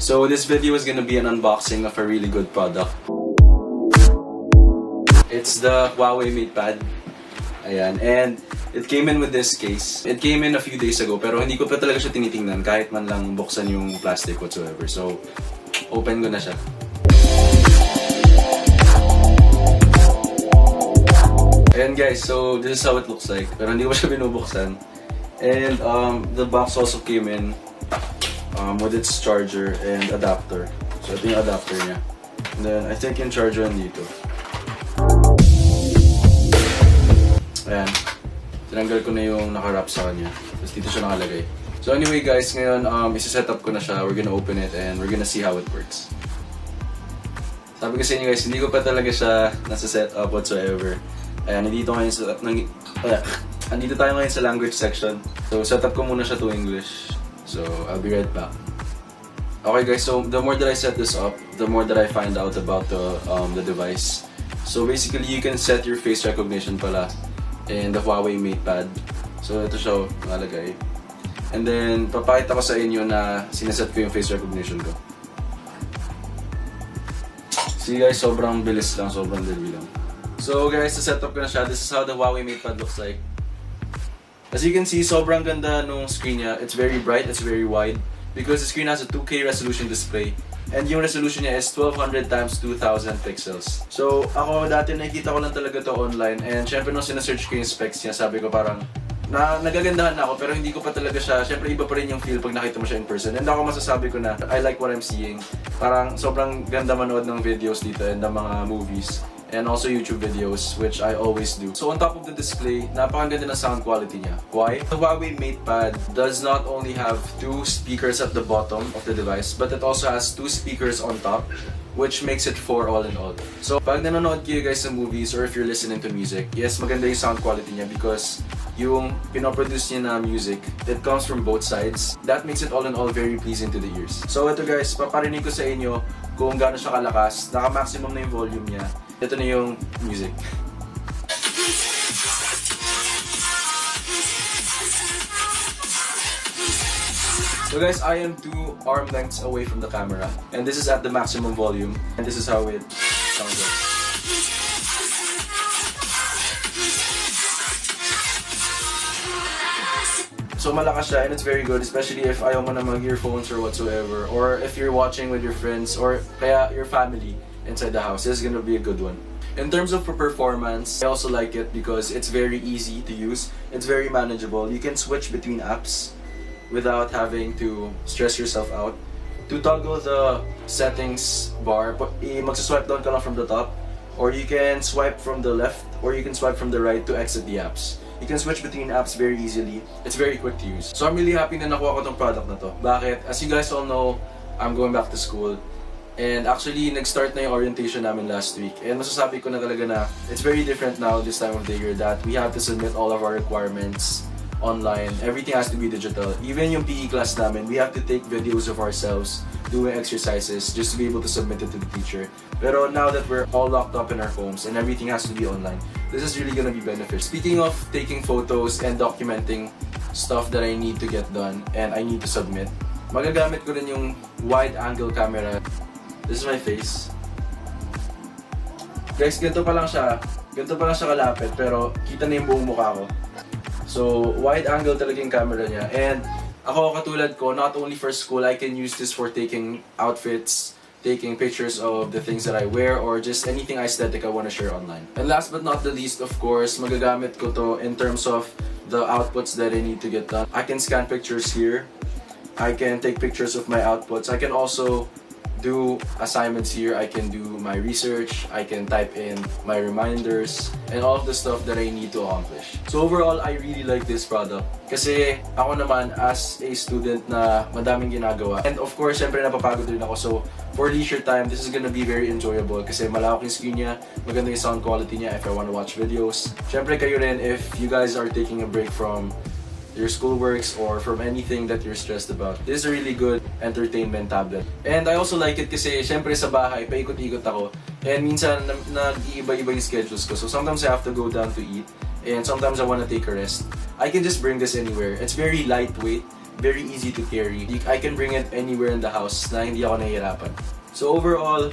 So this video is gonna be an unboxing of a really good product. It's the Huawei MatePad. Ayan, and it came in with this case. It came in a few days ago, pero hindi ko pa talaga siya tinitingnan kahit man lang buksan yung plastic whatsoever. So, open ko na siya. Ayan guys, so this is how it looks like. Pero hindi ko siya binubuksan. And the box also came in with its charger and adapter. So ito yung adapter niya. And then I think yung charger nandito. Ayan. Tinanggal ko na yung naka-wrap sa kanya. Tapos dito siya nakalagay. So anyway guys, ngayon isi-set up ko na siya. We're gonna open it and we're gonna see how it works. Sabi ko sa inyo guys, hindi ko pa talaga siya nasa-set up whatsoever. Ayan, nandito tayo ngayon sa language section. So, set up ko muna siya to English. So, I'll be right back. Okay guys, so the more that I set this up, the more that I find out about the device. So basically, you can set your face recognition pala in the Huawei MatePad. So, ito siya nakalagay. And then, papakita ko sa inyo na sineset ko yung face recognition ko. See guys, sobrang bilis lang, sobrang dali lang. So guys, set up ko na siya. This is how the Huawei MatePad looks like. As you can see, sobrang ganda nung screen niya. It's very bright, it's very wide. Because the screen has a 2K resolution display. And yung resolution niya is 1200 x 2000 pixels. So ako dati nakikita ko lang talaga to online. And syempre nung sinesearch ko yung specs niya, sabi ko parang nagagandahan na ako pero hindi ko pa talaga siya. Syempre iba pa rin yung feel pag nakita mo siya in person. And ako masasabi ko na I like what I'm seeing. Parang sobrang ganda manood ng videos dito and ng mga movies. And also YouTube videos, which I always do. So on top of the display, napakaganda ng sound quality niya. Why? The Huawei MatePad does not only have 2 speakers at the bottom of the device, but it also has 2 speakers on top, which makes it 4 all in all. So pag nanonood kayo guys sa movies or if you're listening to music, yes, maganda yung sound quality niya because yung pinoproduce niya na music, it comes from both sides. That makes it all in all very pleasing to the ears. So ito guys, paparinig ko sa inyo kung gaano siya kalakas. Naka-maximum na yung volume niya. Ito na yung music. So guys, I am 2 arm lengths away from the camera. And this is at the maximum volume. And this is how it sounds like. So malakas siya and it's very good, especially if ayaw mo na mag-earphones or whatsoever. Or if you're watching with your friends or kaya your family inside the house. This is gonna be a good one. In terms of performance, I also like it because it's very easy to use. It's very manageable. You can switch between apps without having to stress yourself out. To toggle the settings bar, magsaswipe down ka lang from the top, or you can swipe from the left, or you can swipe from the right to exit the apps. You can switch between apps very easily. It's very quick to use. So I'm really happy na nakuha ko tong product na to. Bakit? As you guys all know, I'm going back to school. And actually, nag-start na yung orientation namin last week. And masasabi ko na talaga na it's very different now this time of the year that we have to submit all of our requirements online. Everything has to be digital. Even yung PE class namin, we have to take videos of ourselves doing exercises just to be able to submit it to the teacher. Pero now that we're all locked up in our homes and everything has to be online, this is really gonna be beneficial. Speaking of taking photos and documenting stuff that I need to get done and I need to submit, magagamit ko rin yung wide-angle camera. This is my face. Guys, ganito pa lang siya kalapit, pero kita na yung buong mukha ko. So, wide angle talaga yung camera niya. And ako katulad ko, not only for school, I can use this for taking outfits, taking pictures of the things that I wear, or just anything aesthetic I want to share online. And last but not the least, of course, magagamit ko to in terms of the outputs that I need to get done. I can scan pictures here. I can take pictures of my outputs. I can also do assignments here. I can do my research, I can type in my reminders, and all of the stuff that I need to accomplish. So overall, I really like this product. Kasi ako naman, as a student na madaming ginagawa. And of course, syempre napapagod rin ako. So for leisure time, this is gonna be very enjoyable. Kasi malawak yung screen niya, maganda yung sound quality niya if I wanna watch videos. Syempre kayo rin, if you guys are taking a break from your schoolworks or from anything that you're stressed about. This is a really good entertainment tablet. And I also like it kasi syempre sa bahay, paikot-ikot ako. And minsan nag-iiba-iba yung schedules ko. So sometimes I have to go down to eat and sometimes I want to take a rest. I can just bring this anywhere. It's very lightweight. very easy to carry. I can bring it anywhere in the house na hindi ako nahihirapan. So overall,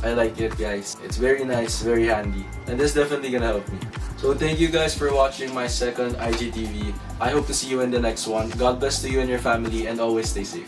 I like it, guys. It's very nice, very handy, and this is definitely gonna help me. So thank you guys for watching my second IGTV. I hope to see you in the next one. God bless to you and your family, and always stay safe.